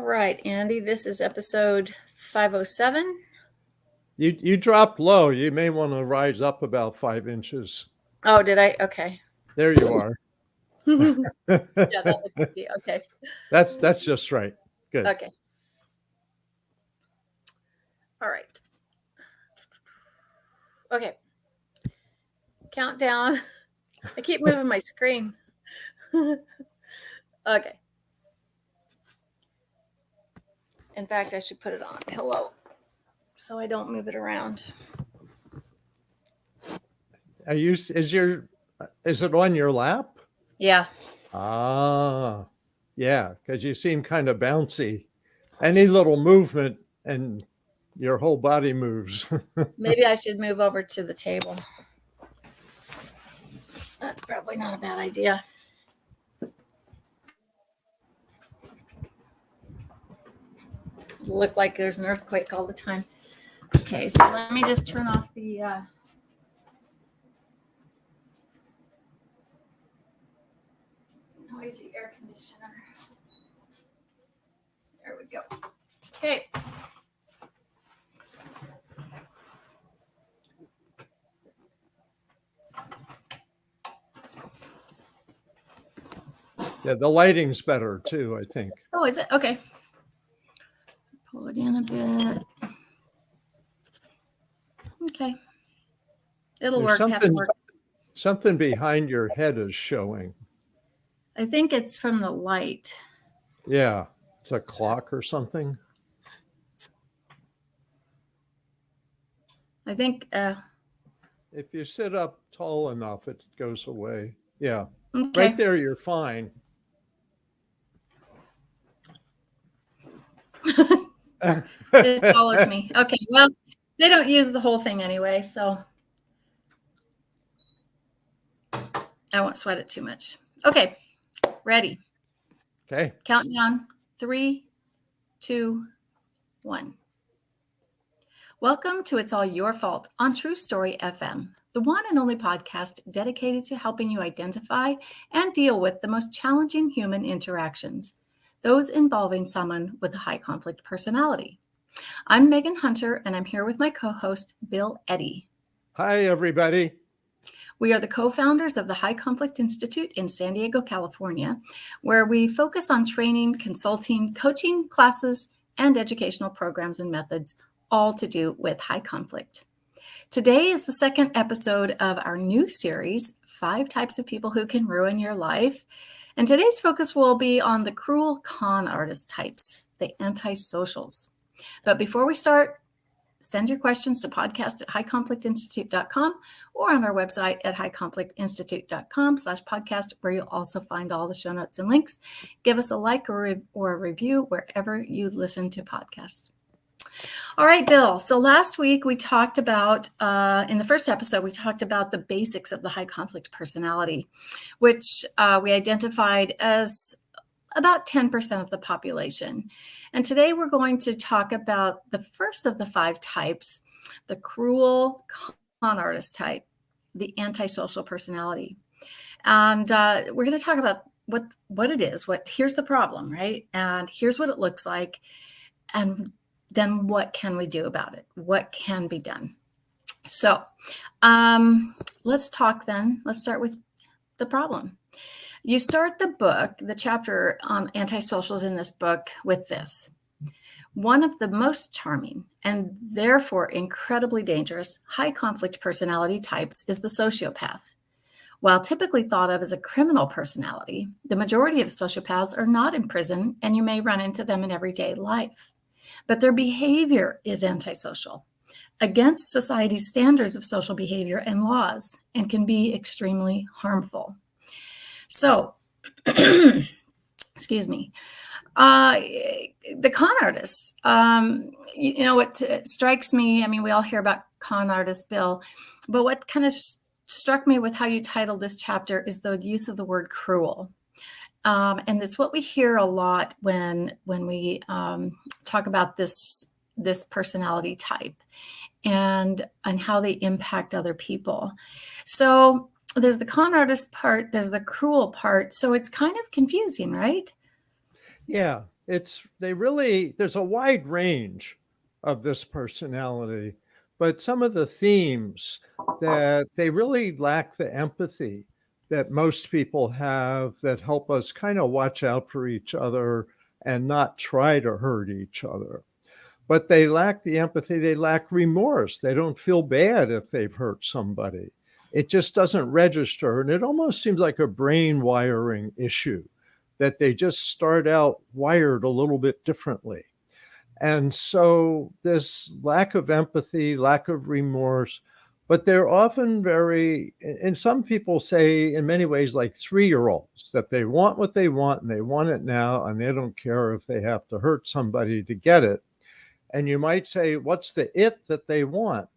right, Andy, this is episode 507. You dropped low. You may want to rise up about 5 inches. Oh, did I? Okay. There you are. Yeah, that would be okay. That's just right. Good. Okay. All right. Okay. Countdown. I keep moving my screen. Okay. In fact, I should put it on hello so I don't move it around. Is it on your lap? Yeah. Yeah, because you seem kind of bouncy. Any little movement and your whole body moves. Maybe I should move over to the table. That's probably not a bad idea. It'll look like there's an earthquake all the time. Okay, so let me just turn off the noisy air conditioner. There we go. Okay. Yeah, the lighting's better too, I think. Oh, is it? Okay. Pull it in a bit. Okay. It'll work. Something behind your head is showing. I think it's from the light. Yeah, it's a clock or something. I think. If you sit up tall enough, it goes away. Yeah. Okay. Right there, you're fine. It follows me. Okay. Well, they don't use the whole thing anyway, so I won't sweat it too much. Okay. Ready. Okay. Countdown. 3, 2, 1. Welcome to It's All Your Fault on True Story FM, the one and only podcast dedicated to helping you identify and deal with the most challenging human interactions, those involving someone with a high conflict personality. I'm Megan Hunter, and I'm here with my co-host, Bill Eddy. Hi, everybody. We are the co-founders of the High Conflict Institute in San Diego, California, where we focus on training, consulting, coaching classes, and educational programs and methods, all to do with high conflict. Today is the second episode of our new series, 5 Types of People Who Can Ruin Your Life. And today's focus will be on the cruel con artist types, the antisocials. But before we start, send your questions to podcast@highconflictinstitute.com or on our website at highconflictinstitute.com/podcast, where you'll also find all the show notes and links. Give us a like or a review wherever you listen to podcasts. All right, Bill. So last week we talked about, in the first episode, we talked about the basics of the high conflict personality, which we identified as about 10% of the population. And today we're going to talk about the first of the 5 types, the cruel con artist type, the antisocial personality. And we're going to talk about what it is, here's the problem, right? And here's what it looks like. And then what can we do about it? What can be done? So let's talk then. Let's start with the problem. You start the chapter on antisocials in this book with this. One of the most charming and therefore incredibly dangerous high conflict personality types is the sociopath. While typically thought of as a criminal personality, the majority of sociopaths are not in prison, and you may run into them in everyday life. But their behavior is antisocial, against society's standards of social behavior and laws, and can be extremely harmful. So, excuse me, the con artists, what strikes me, I mean, we all hear about con artists, Bill, but what kind of struck me with how you titled this chapter is the use of the word cruel. And it's what we hear a lot when we talk about this personality type and how they impact other people. So there's the con artist part, there's the cruel part. So it's kind of confusing, right? Yeah. there's a wide range of this personality, but some of the themes that they really lack the empathy that most people have that help us kind of watch out for each other and not try to hurt each other. But they lack the empathy, they lack remorse. They don't feel bad if they've hurt somebody. It just doesn't register. And it almost seems like a brain wiring issue that they just start out wired a little bit differently. And so this lack of empathy, lack of remorse, but they're often very, and some people say in many ways like 3-year-olds, that they want what they want and they want it now, and they don't care if they have to hurt somebody to get it. And you might say, what's the it that they want?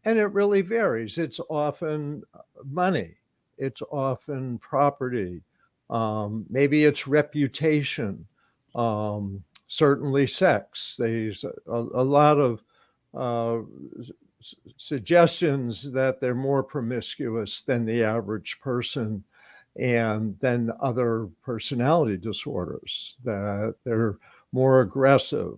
And it really varies. It's often money, it's often property, maybe it's reputation, certainly sex. There's a lot of uh, suggestions that they're more promiscuous than the average person and then other personality disorders, that they're more aggressive,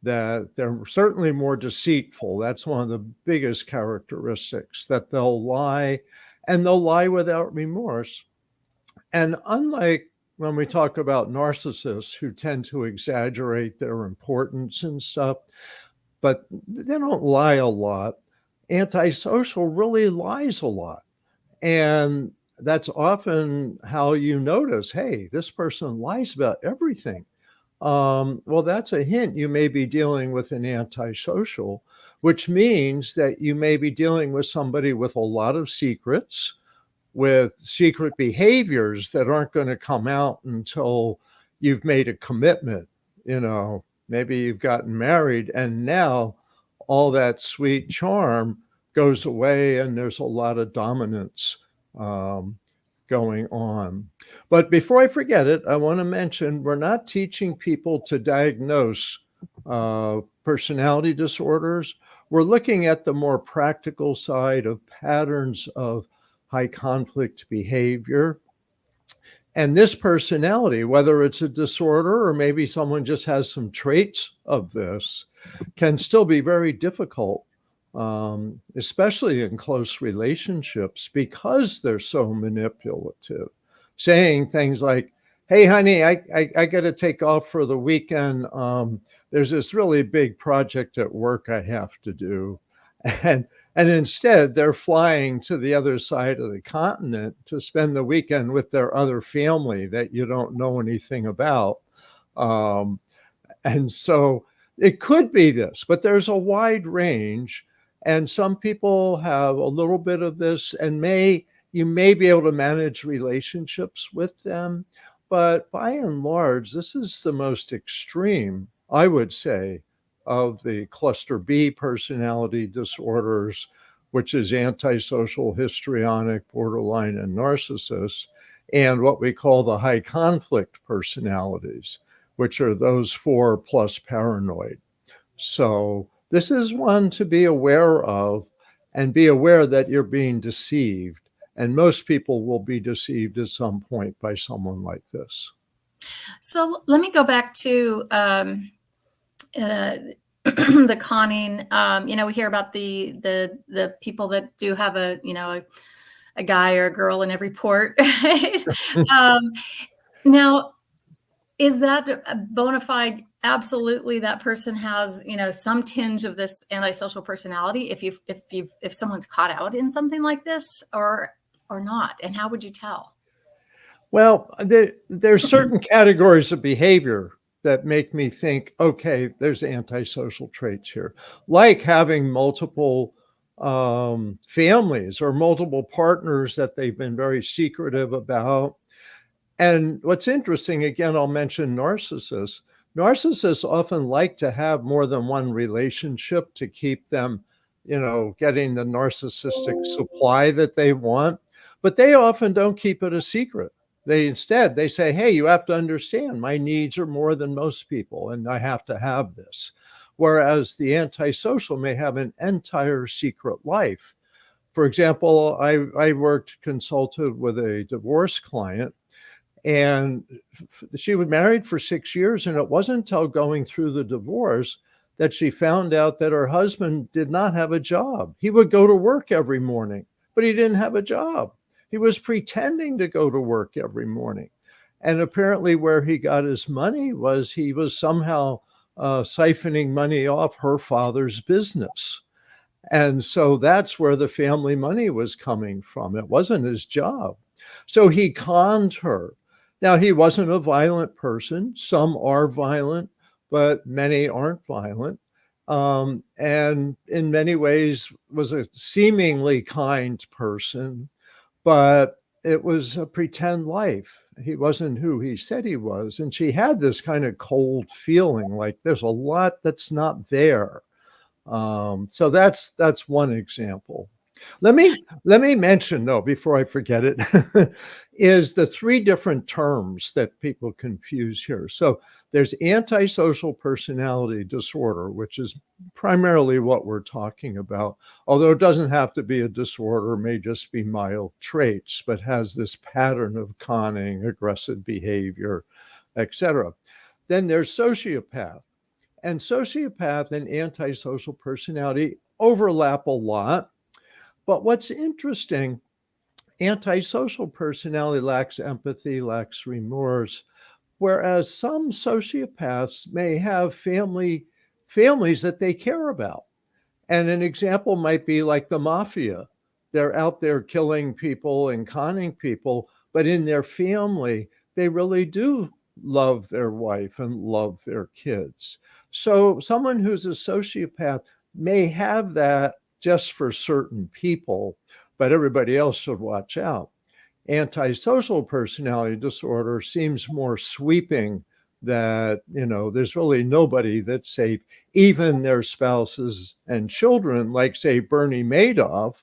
that they're certainly more deceitful. That's one of the biggest characteristics, that they'll lie and they'll lie without remorse. And unlike when we talk about narcissists who tend to exaggerate their importance and stuff, but they don't lie a lot, antisocial really lies a lot. And that's often how you notice, hey, this person lies about everything. Well, that's a hint you may be dealing with an antisocial, which means that you may be dealing with somebody with a lot of secrets, with secret behaviors that aren't going to come out until you've made a commitment. Maybe you've gotten married and now all that sweet charm goes away and there's a lot of dominance um, going on. But before I forget it, I want to mention we're not teaching people to diagnose personality disorders. We're looking at the more practical side of patterns of high conflict behavior. And this personality, whether it's a disorder or maybe someone just has some traits of this, can still be very difficult, especially in close relationships, because they're so manipulative. Saying things like, hey, honey, I got to take off for the weekend. There's this really big project at work I have to do. And instead, they're flying to the other side of the continent to spend the weekend with their other family that you don't know anything about. Um, and so it could be this, but there's a wide range. And some people have a little bit of this and you may be able to manage relationships with them. But by and large, this is the most extreme, I would say, of the cluster B personality disorders, which is antisocial, histrionic, borderline, and narcissists, and what we call the high conflict personalities, which are those 4 plus paranoid. So this is one to be aware of and be aware that you're being deceived. And most people will be deceived at some point by someone like this. So let me go back to the conning. We hear about the people that do have a guy or a girl in every port. Right? Now, is that a bona fide? Absolutely, that person has some tinge of this antisocial personality. If someone's caught out in something like this, or not, and how would you tell? Well, there's certain categories of behavior that make me think, okay, there's antisocial traits here, like having multiple families or multiple partners that they've been very secretive about. And what's interesting, again, I'll mention narcissists. Narcissists often like to have more than one relationship to keep them, getting the narcissistic supply that they want. But they often don't keep it a secret. They say, hey, you have to understand, my needs are more than most people, and I have to have this. Whereas the antisocial may have an entire secret life. For example, I consulted with a divorce client, And she was married for 6 years, and it wasn't until going through the divorce that she found out that her husband did not have a job. He would go to work every morning, but he didn't have a job. He was pretending to go to work every morning. And apparently, where he got his money was he was somehow siphoning money off her father's business. And so that's where the family money was coming from. It wasn't his job. So he conned her. Now, he wasn't a violent person. Some are violent, but many aren't violent. And in many ways was a seemingly kind person, but it was a pretend life. He wasn't who he said he was. And she had this kind of cold feeling like there's a lot that's not there. So that's one example. Let me mention though, before I forget it, is the three different terms that people confuse here. So there's antisocial personality disorder, which is primarily what we're talking about, although it doesn't have to be a disorder, it may just be mild traits, but has this pattern of conning, aggressive behavior, etc. Then there's sociopath. And sociopath and antisocial personality overlap a lot. But what's interesting, antisocial personality lacks empathy, lacks remorse, whereas some sociopaths may have families that they care about. And an example might be like the mafia. They're out there killing people and conning people, but in their family, they really do love their wife and love their kids. So someone who's a sociopath may have that just for certain people, but everybody else should watch out. Antisocial personality disorder seems more sweeping, that there's really nobody that's safe, even their spouses and children, like say Bernie Madoff,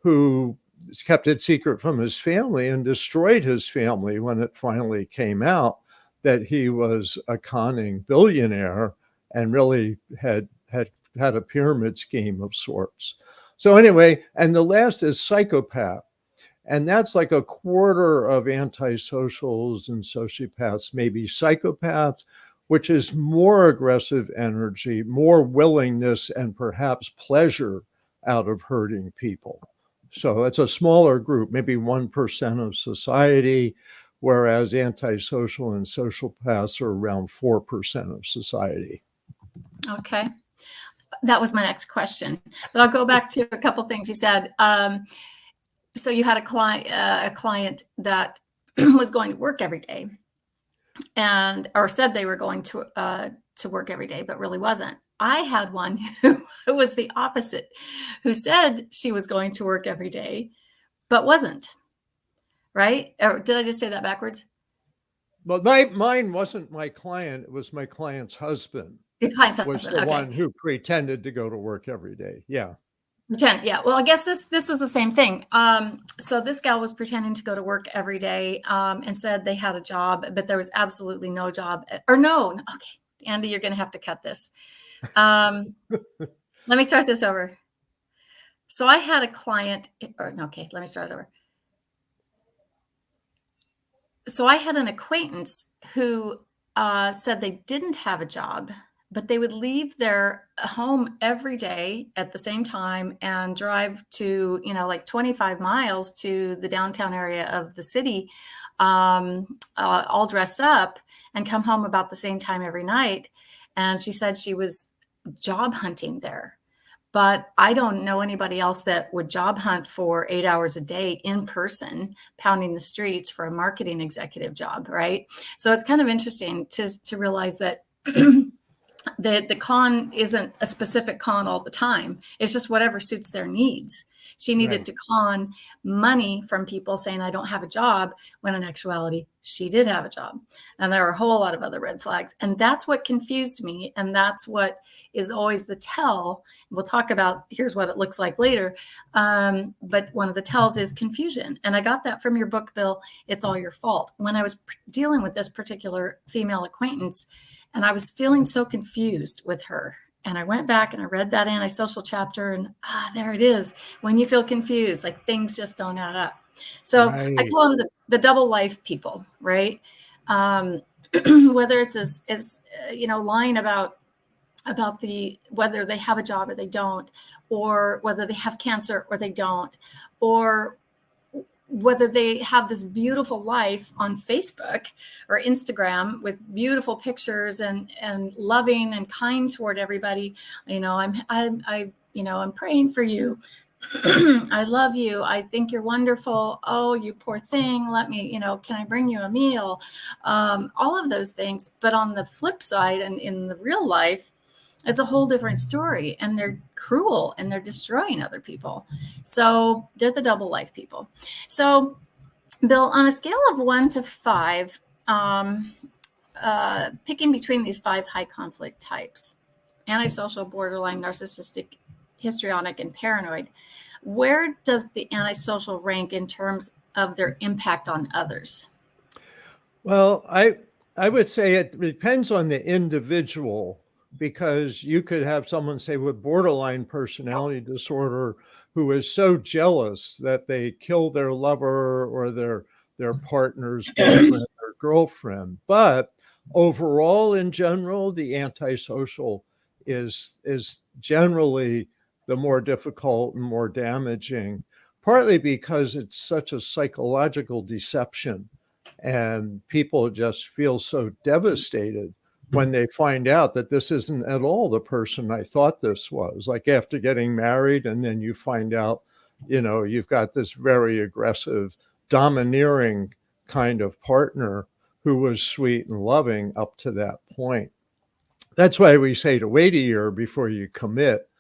who kept it secret from his family and destroyed his family when it finally came out that he was a conning billionaire and really had a pyramid scheme of sorts. So anyway, and the last is psychopath. And that's like a quarter of antisocials and sociopaths, maybe psychopaths, which is more aggressive energy, more willingness, and perhaps pleasure out of hurting people. So it's a smaller group, maybe 1% of society, whereas antisocial and sociopaths are around 4% of society. Okay. That was my next question, but I'll go back to a couple things you said. So you had a client that was going to work every day, or said they were going to work every day, but really wasn't. I had one who was the opposite, who said she was going to work every day, but wasn't. Right? Or did I just say that backwards? Well, mine wasn't my client; it was my client's husband. Your client's Was husband. the Okay. one who pretended to go to work every day. Yeah. Pretend, yeah. Well, I guess this was the same thing. So this gal was pretending to go to work every day, and said they had a job, but there was absolutely no job. Or no. Okay, Andy, you're going to have to cut this. Let me start this over. So I had a client. Okay, let me start over. So I had an acquaintance who said they didn't have a job, but they would leave their home every day at the same time and drive to, like 25 miles to the downtown area of the city, all dressed up, and come home about the same time every night. And she said she was job hunting there. But I don't know anybody else that would job hunt for 8 hours a day in person, pounding the streets for a marketing executive job, right? So it's kind of interesting to realize that the con isn't a specific con all the time. It's just whatever suits their needs. She needed to con money from people saying, I don't have a job, when in actuality, she did have a job. And there were a whole lot of other red flags. And that's what confused me. And that's what is always the tell. We'll talk about, here's what it looks like later. But one of the tells is confusion. And I got that from your book, Bill, It's All Your Fault. When I was dealing with this particular female acquaintance, and I was feeling so confused with her. And I went back and I read that antisocial chapter, and there it is. When you feel confused, like things just don't add up. So I Right. call them the double life people, right? Um, whether it's lying about the whether they have a job or they don't, or whether they have cancer or they don't, or whether they have this beautiful life on Facebook or Instagram with beautiful pictures and loving and kind toward everybody. I'm praying for you. I love you. I think you're wonderful. Oh, you poor thing. Let me, can I bring you a meal? All of those things. But on the flip side, and in the real life, it's a whole different story, and they're cruel and they're destroying other people. So they're the double life people. So, Bill, on a scale of 1 to 5, picking between these 5 high conflict types: antisocial, borderline, narcissistic, histrionic, and paranoid, where does the antisocial rank in terms of their impact on others? Well, I would say it depends on the individual, because you could have someone, say, with borderline personality disorder who is so jealous that they kill their lover or their partner's boyfriend or girlfriend. But overall, in general, the antisocial is generally the more difficult and more damaging, partly because it's such a psychological deception, and people just feel so devastated when they find out that this isn't at all the person I thought this was. Like after getting married, and then you find out, you've got this very aggressive, domineering kind of partner who was sweet and loving up to that point. That's why we say to wait a year before you commit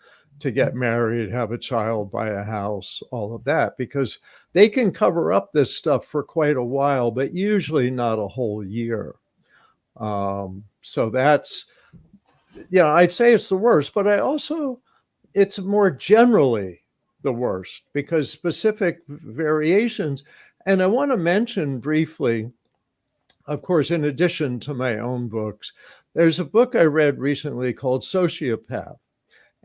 to get married, have a child, buy a house, all of that, because they can cover up this stuff for quite a while, but usually not a whole year. So that's, I'd say it's the worst, but it's more generally the worst because specific variations. And I want to mention briefly, of course, in addition to my own books, there's a book I read recently called Sociopath.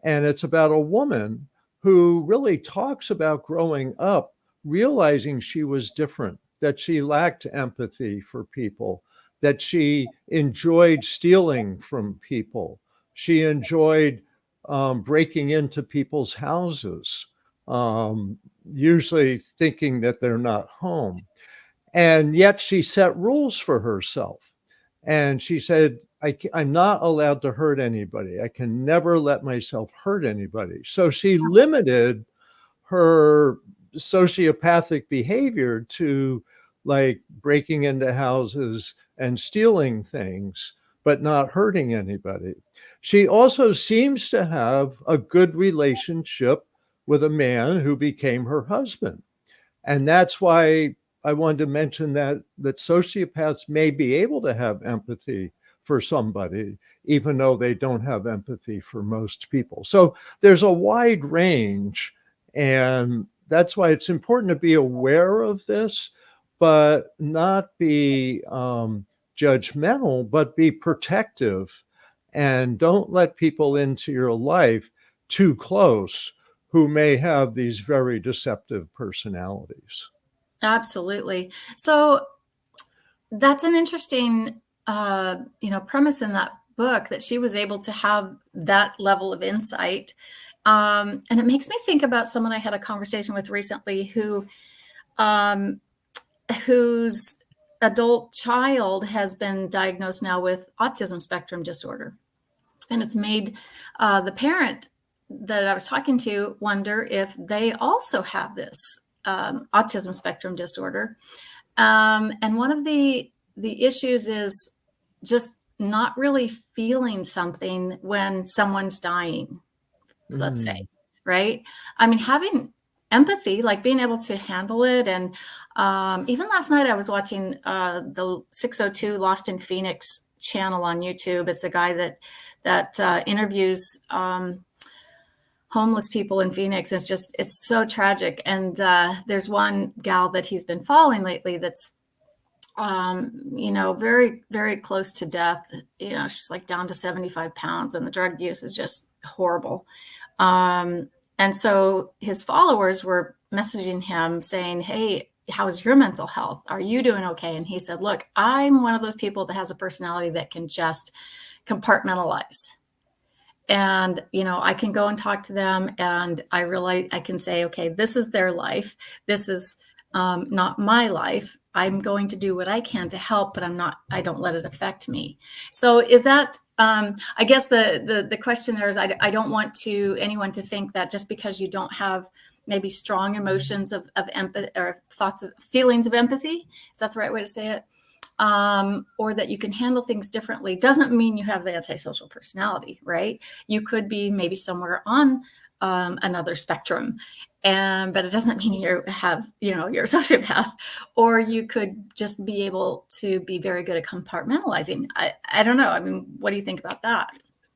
And it's about a woman who really talks about growing up, realizing she was different, that she lacked empathy for people, that she enjoyed stealing from people. She enjoyed breaking into people's houses, usually thinking that they're not home. And yet she set rules for herself. And she said, I'm not allowed to hurt anybody. I can never let myself hurt anybody. So she limited her sociopathic behavior to like breaking into houses and stealing things, but not hurting anybody. She also seems to have a good relationship with a man who became her husband. And that's why I wanted to mention that sociopaths may be able to have empathy for somebody, even though they don't have empathy for most people. So there's a wide range, and that's why it's important to be aware of this, but not be judgmental, but be protective, and don't let people into your life too close who may have these very deceptive personalities. Absolutely. So that's an interesting, premise in that book, that she was able to have that level of insight. And it makes me think about someone I had a conversation with recently whose adult child has been diagnosed now with autism spectrum disorder. And it's made the parent that I was talking to wonder if they also have this autism spectrum disorder. And one of the issues is just not really feeling something when someone's dying, let's say, Mm. right? I mean, having empathy, like being able to handle it. And even last night I was watching the 602 Lost in Phoenix channel on YouTube. It's a guy that interviews homeless people in Phoenix. It's so tragic. And there's one gal that he's been following lately that's very, very close to death. She's like down to 75 pounds, and the drug use is just horrible. And so his followers were messaging him saying, "Hey, how's your mental health? Are you doing okay? And he said, look, I'm one of those people that has a personality that can just compartmentalize. And, I can go and talk to them, and I can say, okay, this is their life. This is not my life. I'm going to do what I can to help, but I don't let it affect me. So is that, I guess the question there is, I don't want anyone to think that just because you don't have maybe strong emotions of empathy, or feelings of empathy, is that the right way to say it? Or that you can handle things differently, doesn't mean you have the antisocial personality, right? You could be maybe somewhere on another spectrum, but it doesn't mean you're a sociopath. Or you could just be able to be very good at compartmentalizing. I don't know. I mean, what do you think about that?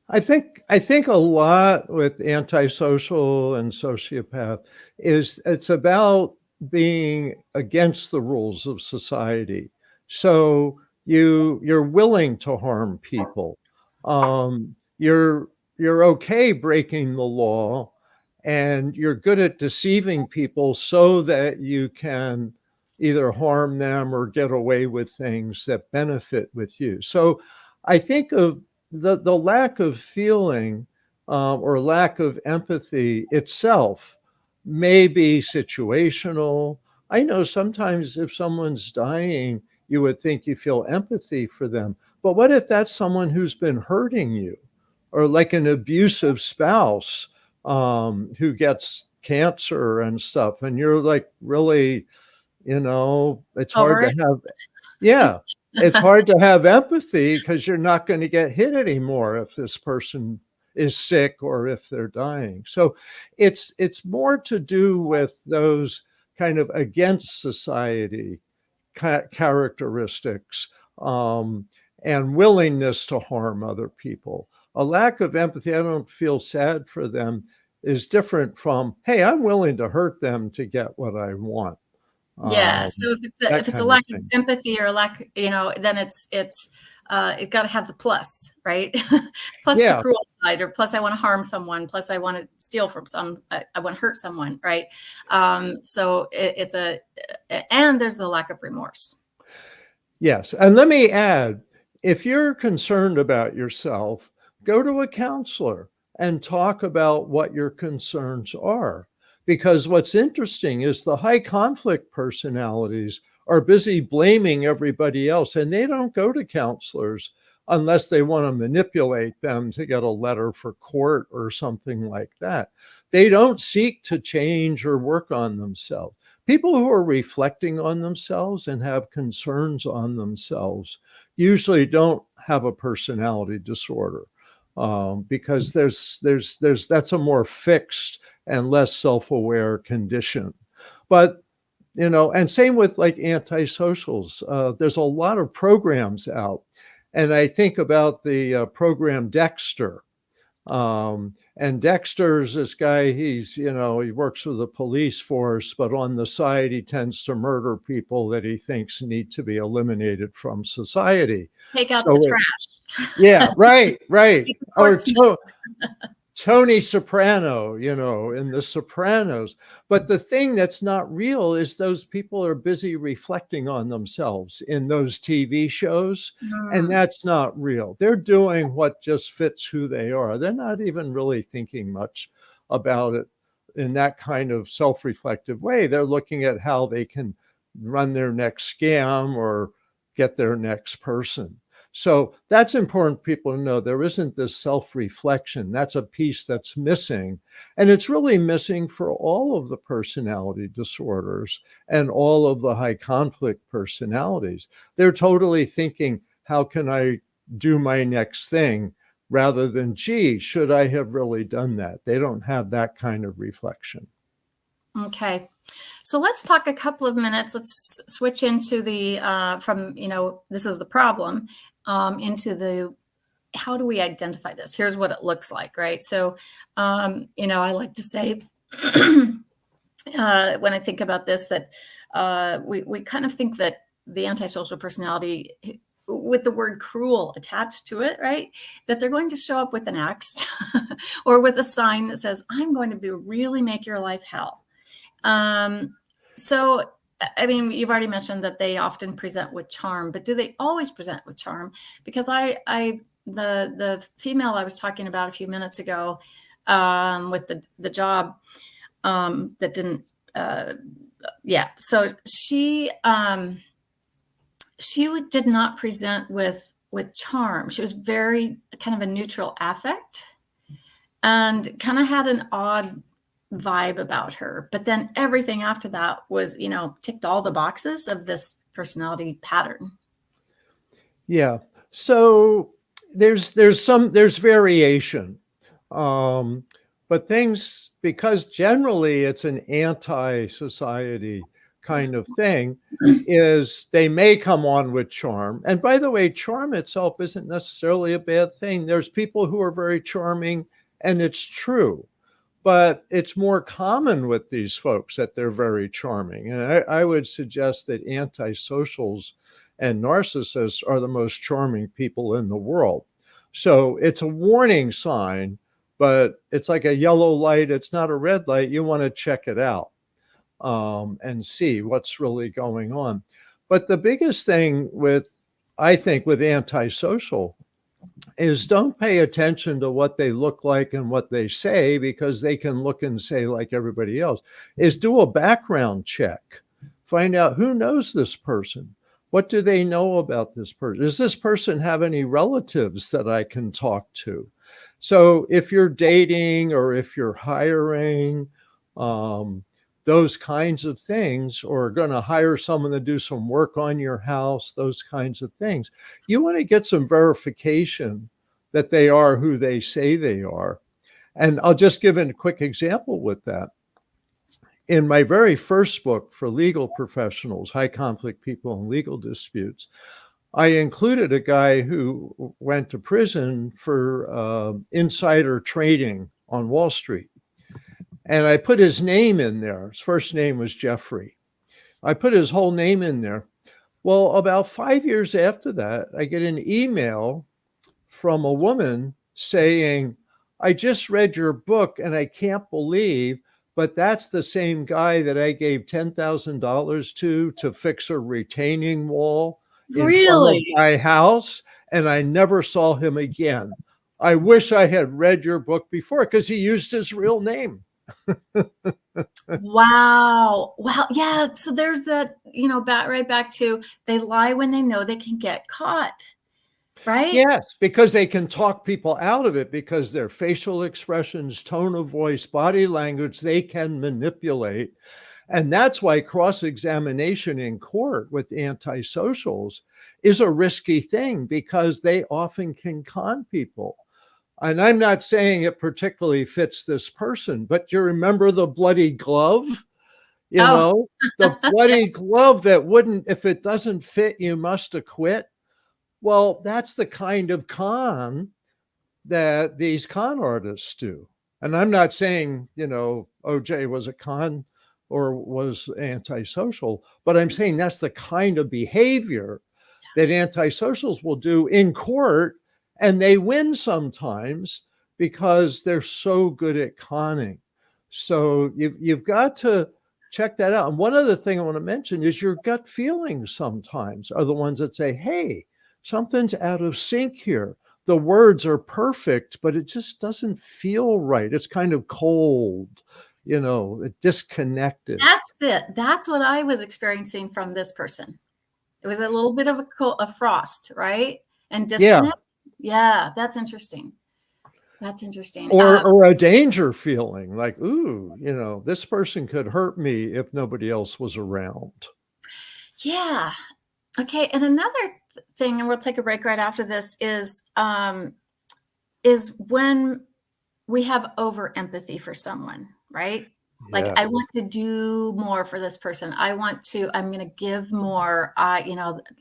I think a lot with antisocial and sociopath is it's about being against the rules of society. So you're willing to harm people. You're okay breaking the law, and you're good at deceiving people so that you can either harm them or get away with things that benefit with you. So I think of the lack of feeling or lack of empathy itself may be situational. I know sometimes if someone's dying, you would think you feel empathy for them. But what if that's someone who's been hurting you, or like an abusive spouse who gets cancer and stuff, and you're like, really, it's hard Over to it? have, yeah, it's hard to have empathy because you're not going to get hit anymore if this person is sick or if they're dying. So it's more to do with those kind of against society characteristics, um, and willingness to harm other people. A lack of empathy, I don't feel sad for them, is different from, hey, I'm willing to hurt them to get what I want. Yeah. Um, So that if it's a kind of lack of thing. empathy, or lack, then it got to have the plus, right? Plus the Yeah. cruel side, or plus I want to harm someone, plus I want to steal from I want to hurt someone, right? So and there's the lack of remorse. Yes. And let me add, if you're concerned about yourself, go to a counselor and talk about what your concerns are. Because what's interesting is the high conflict personalities are busy blaming everybody else, and they don't go to counselors unless they want to manipulate them to get a letter for court or something like that. They don't seek to change or work on themselves. People who are reflecting on themselves and have concerns on themselves usually don't have a personality disorder, because there's that's a more fixed and less self-aware condition. But and same with like antisocials. There's a lot of programs out, and I think about the program Dexter. And Dexter's this guy, he works with the police force, but on the side, he tends to murder people that he thinks need to be eliminated from society. Take out the So, trash. yeah, right, right. Make the Or courts nice. Tony Soprano, in The Sopranos. But the thing that's not real is those people are busy reflecting on themselves in those TV shows. And Mm. that's not real. They're doing what just fits who they are. They're not even really thinking much about it in that kind of self reflective way. They're looking at how they can run their next scam or get their next person. So that's important for people to know. There isn't this self-reflection. That's a piece that's missing. And it's really missing for all of the personality disorders and all of the high conflict personalities. They're totally thinking, how can I do my next thing? Rather than, gee, should I have really done that? They don't have that kind of reflection. Okay. So let's talk a couple of minutes. Let's switch into from, this is the problem, into how do we identify this? Here's what it looks like, right? So, I like to say, when I think about this, that we kind of think that the antisocial personality, with the word cruel attached to it, right? That they're going to show up with an axe or with a sign that says, I'm going to really make your life hell. So I mean, you've already mentioned that they often present with charm, but do they always present with charm? Because the female I was talking about a few minutes ago, with the job, that didn't, yeah. So did not present with charm. She was very kind of a neutral affect, and kind of had an odd vibe about her. But then everything after that was, ticked all the boxes of this personality pattern. Yeah. So there's variation. But things, because generally it's an anti-society kind of thing, is they may come on with charm. And by the way, charm itself isn't necessarily a bad thing. There's people who are very charming, and it's true. But it's more common with these folks that they're very charming. And I would suggest that antisocials and narcissists are the most charming people in the world. So it's a warning sign, but it's like a yellow light. It's not a red light. You want to check it out, and see what's really going on. But the biggest thing I think, with antisocial is don't pay attention to what they look like and what they say, because they can look and say like everybody else. Is do a background check. Find out who knows this person. What do they know about this person? Does this person have any relatives that I can talk to? So if you're dating or if you're hiring, those kinds of things, or going to hire someone to do some work on your house, those kinds of things, you want to get some verification that they are who they say they are. And I'll just give a quick example with that. In my very first book for legal professionals, High Conflict People and Legal Disputes, I included a guy who went to prison for insider trading on Wall Street. And I put his name in there. His first name was Jeffrey. I put his whole name in there. Well, about 5 years after that, I get an email from a woman saying, I just read your book and I can't believe, but that's the same guy that I gave $10,000 to fix a retaining wall in front of Really? my house, and I never saw him again. I wish I had read your book before, because he used his real name. Wow. Wow. Yeah. So there's that, right back to, they lie when they know they can get caught. Right? Yes, because they can talk people out of it, because their facial expressions, tone of voice, body language, they can manipulate. And that's why cross-examination in court with antisocials is a risky thing, because they often can con people. And I'm not saying it particularly fits this person, but you remember the bloody glove? Oh, The bloody yes. glove that wouldn't, if it doesn't fit, you must acquit. Well, that's the kind of con that these con artists do. And I'm not saying, OJ was a con or was antisocial, but I'm saying that's the kind of behavior that antisocials will do in court, and they win sometimes because they're so good at conning. So you've got to check that out. And one other thing I want to mention is your gut feelings sometimes are the ones that say, hey, something's out of sync here. The words are perfect, but it just doesn't feel right. It's kind of cold, disconnected. That's it. That's what I was experiencing from this person. It was a little bit of a frost, right? And disconnect. Yeah, that's interesting. That's interesting. Or a danger feeling, like, ooh, this person could hurt me if nobody else was around. Yeah. Okay. And another thing, and we'll take a break right after this, is when we have over empathy for someone, right? Like, Yes. I want to do more for this person. I'm going to give more,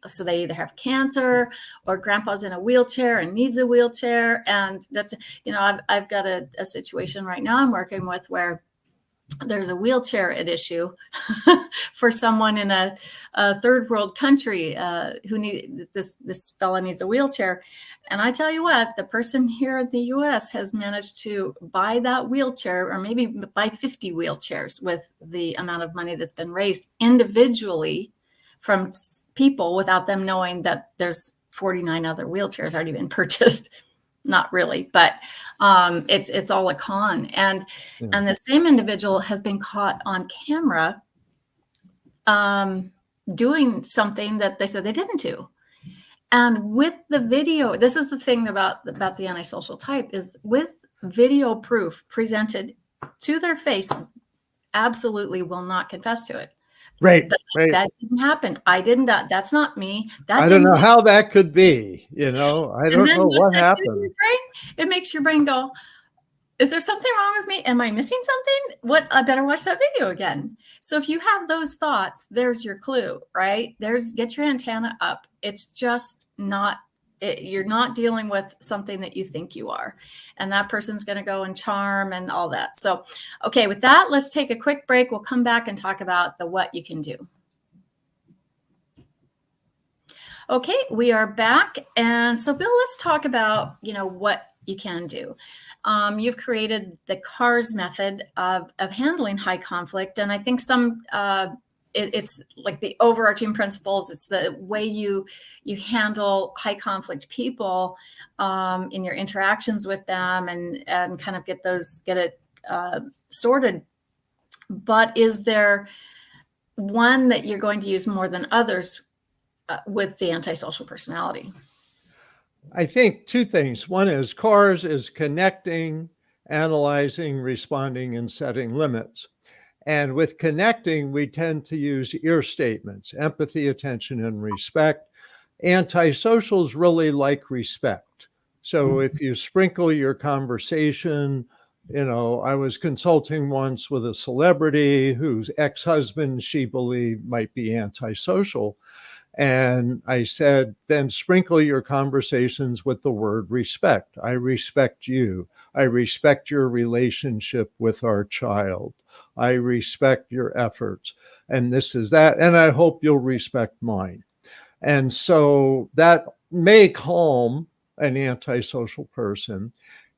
so they either have cancer or grandpa's in a wheelchair and needs a wheelchair. And that's, I've got a situation right now I'm working with where there's a wheelchair at issue for someone in a third world country who need this fella needs a wheelchair. And I tell you what, the person here in the US has managed to buy that wheelchair, or maybe buy 50 wheelchairs with the amount of money that's been raised individually from people without them knowing that there's 49 other wheelchairs already been purchased. Not really, but it's all a con. And the same individual has been caught on camera doing something that they said they didn't do. And with the video, this is the thing about the antisocial type, is with video proof presented to their face, absolutely will not confess to it. Right. That didn't happen. I didn't. That's not me. I don't know how that could be. I don't know what happened. It makes your brain go, is there something wrong with me? Am I missing something? I better watch that video again. So if you have those thoughts, there's your clue, right? Get your antenna up. It's just not, you're not dealing with something that you think you are. And that person's going to go and charm and all that. So, okay, with that, let's take a quick break. We'll come back and talk about the what you can do. Okay, we are back. And so, Bill, let's talk about, what you can do. You've created the CARS method of handling high conflict. And I think it's like the overarching principles. It's the way you handle high conflict people in your interactions with them, and kind of get it sorted. But is there one that you're going to use more than others with the antisocial personality? I think two things. One is CARS is connecting, analyzing, responding, and setting limits. And with connecting, we tend to use ear statements: empathy, attention, and respect. Antisocials really like respect. So if you sprinkle your conversation, I was consulting once with a celebrity whose ex-husband she believed might be antisocial. And I said, then sprinkle your conversations with the word respect. I respect you. I respect your relationship with our child. I respect your efforts. And this is that. And I hope you'll respect mine. And so that may calm an antisocial person.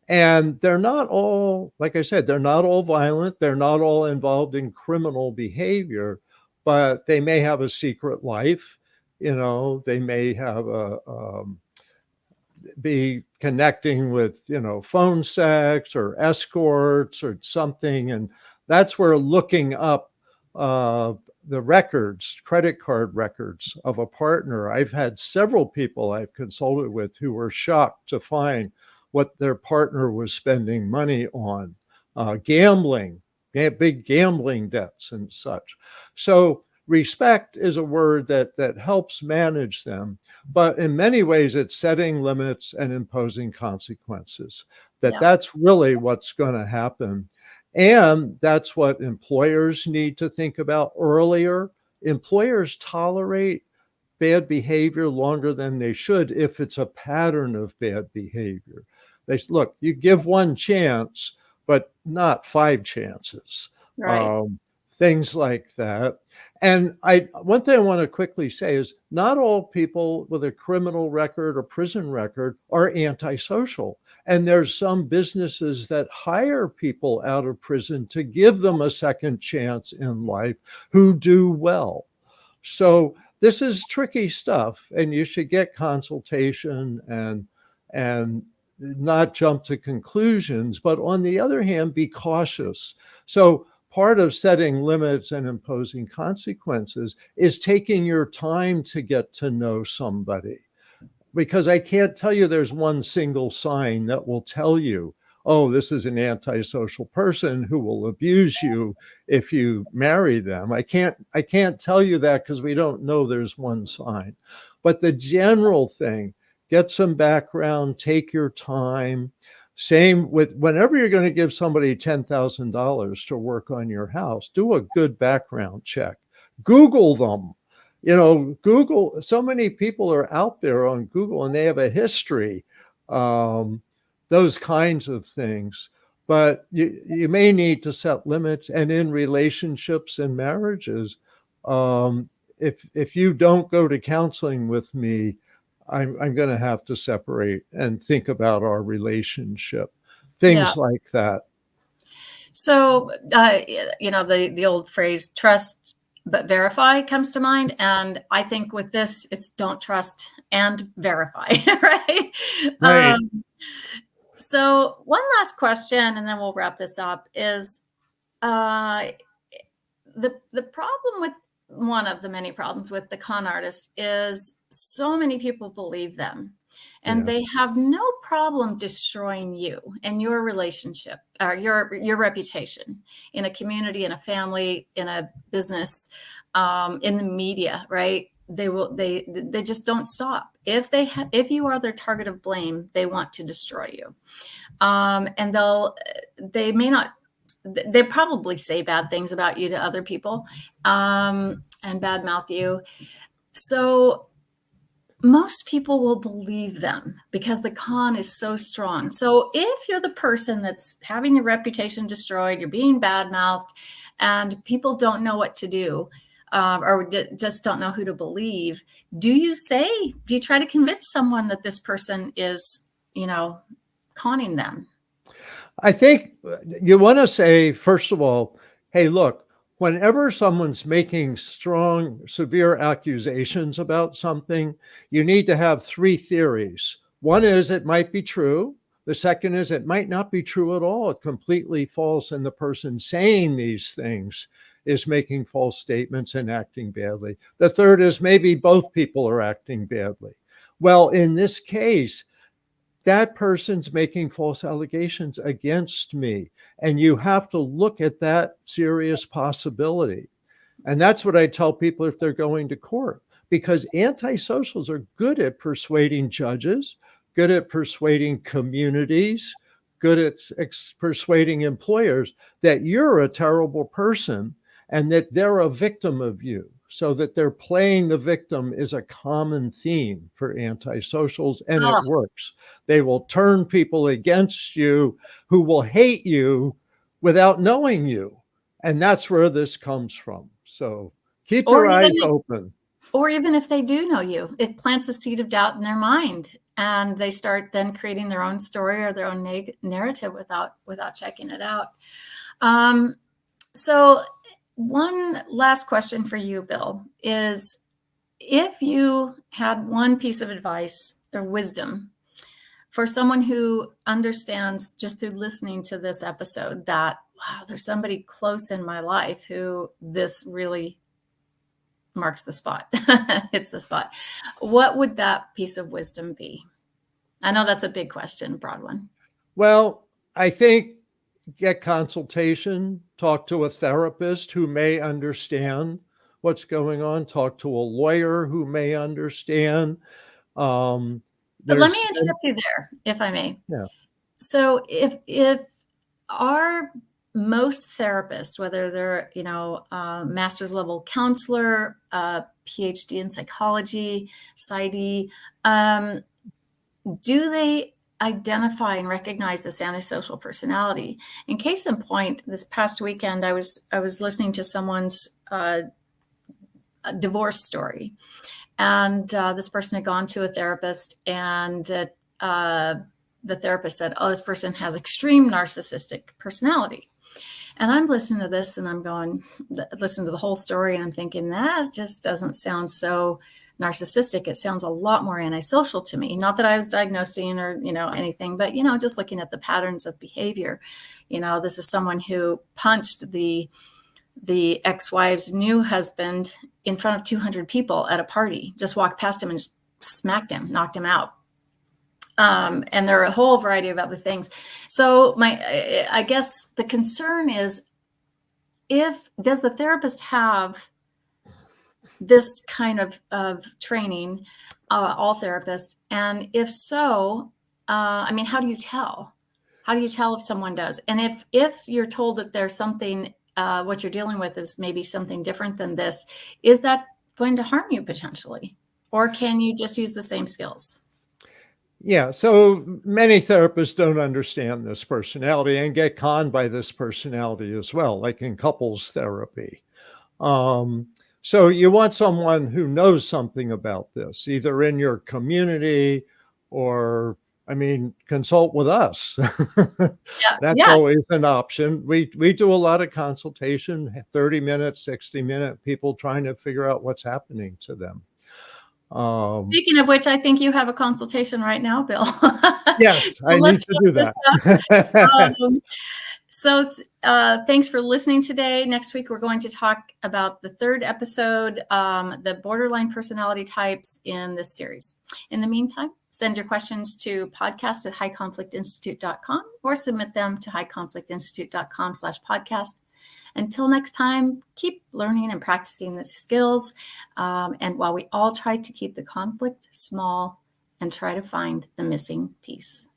And they're not all, like I said, they're not all violent. They're not all involved in criminal behavior, but they may have a secret life. They may have be connecting with, phone sex or escorts or something. And that's where looking up the records, credit card records of a partner. I've had several people I've consulted with who were shocked to find what their partner was spending money on, gambling, big gambling debts and such. So respect is a word that helps manage them, but in many ways it's setting limits and imposing consequences. That's really what's going to happen. And that's what employers need to think about earlier. Employers tolerate bad behavior longer than they should if it's a pattern of bad behavior. They say, look, you give one chance, but not 5 chances. Right. Things like that. And one thing I want to quickly say is not all people with a criminal record or prison record are antisocial. And there's some businesses that hire people out of prison to give them a second chance in life who do well. So this is tricky stuff, and you should get consultation and not jump to conclusions. But on the other hand, be cautious. So part of setting limits and imposing consequences is taking your time to get to know somebody. Because I can't tell you there's one single sign that will tell you, oh, this is an antisocial person who will abuse you if you marry them. I can't tell you that because we don't know there's one sign. But the general thing, get some background, take your time. Same with whenever you're going to give somebody $10,000 to work on your house, do a good background check. Google them. Google, so many people are out there on Google and they have a history, those kinds of things. but you may need to set limits. And in relationships and marriages, um, if you don't go to counseling with me, I'm going to have to separate and think about our relationship. Yeah. Things like that. So, the old phrase, trust but verify, comes to mind. And I think with this, it's don't trust and verify, right? Right. So, one last question, and then we'll wrap this up, is uh, the problem with one of the many problems with the con artist is so many people believe them, and Yeah. they have no problem destroying you and your relationship or your reputation in a community, in a family, in a business, in the media, right? They just don't stop. If you are their target of blame, they want to destroy you. And they may not, they probably say bad things about you to other people, and badmouth you. So most people will believe them because the con is so strong. So if you're the person that's having your reputation destroyed, you're being badmouthed, and people don't know what to do, or just don't know who to believe, do you try to convince someone that this person is, conning them? I think you want to say, first of all, hey, look, whenever someone's making strong, severe accusations about something, you need to have three theories. One is it might be true. The second is it might not be true at all. It's completely false. And the person saying these things is making false statements and acting badly. The third is maybe both people are acting badly. Well, in this case, that person's making false allegations against me. And you have to look at that serious possibility. And that's what I tell people if they're going to court, because antisocials are good at persuading judges, good at persuading communities, good at persuading employers that you're a terrible person and that they're a victim of you. So that they're playing the victim is a common theme for antisocials, and it Oh, works. They will turn people against you who will hate you without knowing you. And that's where this comes from. So keep or your even eyes open. Or even if they do know you, it plants a seed of doubt in their mind, and they start then creating their own story or their own narrative without checking it out. Um, so, one last question for you, Bill, is if you had one piece of advice or wisdom for someone who understands just through listening to this episode that, wow, there's somebody close in my life who this really marks the spot, hits the spot. What would that piece of wisdom be? I know that's a big question, broad one. Well, I think get consultation, talk to a therapist who may understand what's going on, talk to a lawyer who may understand. Um, But let me there's, interrupt you there, if I may. yeah, So if our most therapists, whether they're master's level counselor, PhD in psychology, PsyD, do they identify and recognize this antisocial personality? In case in point, this past weekend, I was listening to someone's divorce story, and this person had gone to a therapist, and the therapist said, "Oh, this person has extreme narcissistic personality." And I'm listening to this, and I'm going, listen to the whole story, and I'm thinking that just doesn't sound so narcissistic. It sounds a lot more antisocial to me. Not that I was diagnosing or anything, but just looking at the patterns of behavior. This is someone who punched the ex-wife's new husband in front of 200 people at a party. Just walked past him and just smacked him, knocked him out. And there are a whole variety of other things. So I guess the concern is, does the therapist have this kind of training, all therapists? And if so, how do you tell? How do you tell if someone does? And if you're told that there's something, what you're dealing with is maybe something different than this, is that going to harm you potentially? Or can you just use the same skills? Yeah, so many therapists don't understand this personality and get conned by this personality as well, like in couples therapy. Um, so you want someone who knows something about this, either in your community or, I mean, consult with us. Yeah, That's yeah. always an option. We do a lot of consultation, 30-minute, 60-minute, people trying to figure out what's happening to them. Speaking of which, I think you have a consultation right now, Bill. Yes, So I need let's to wrap do this that. up. So thanks for listening today. Next week, we're going to talk about the third episode, the borderline personality types in this series. In the meantime, send your questions to podcast@highconflictinstitute.com or submit them to highconflictinstitute.com/podcast. Until next time, keep learning and practicing the skills. And while we all try to keep the conflict small and try to find the missing piece.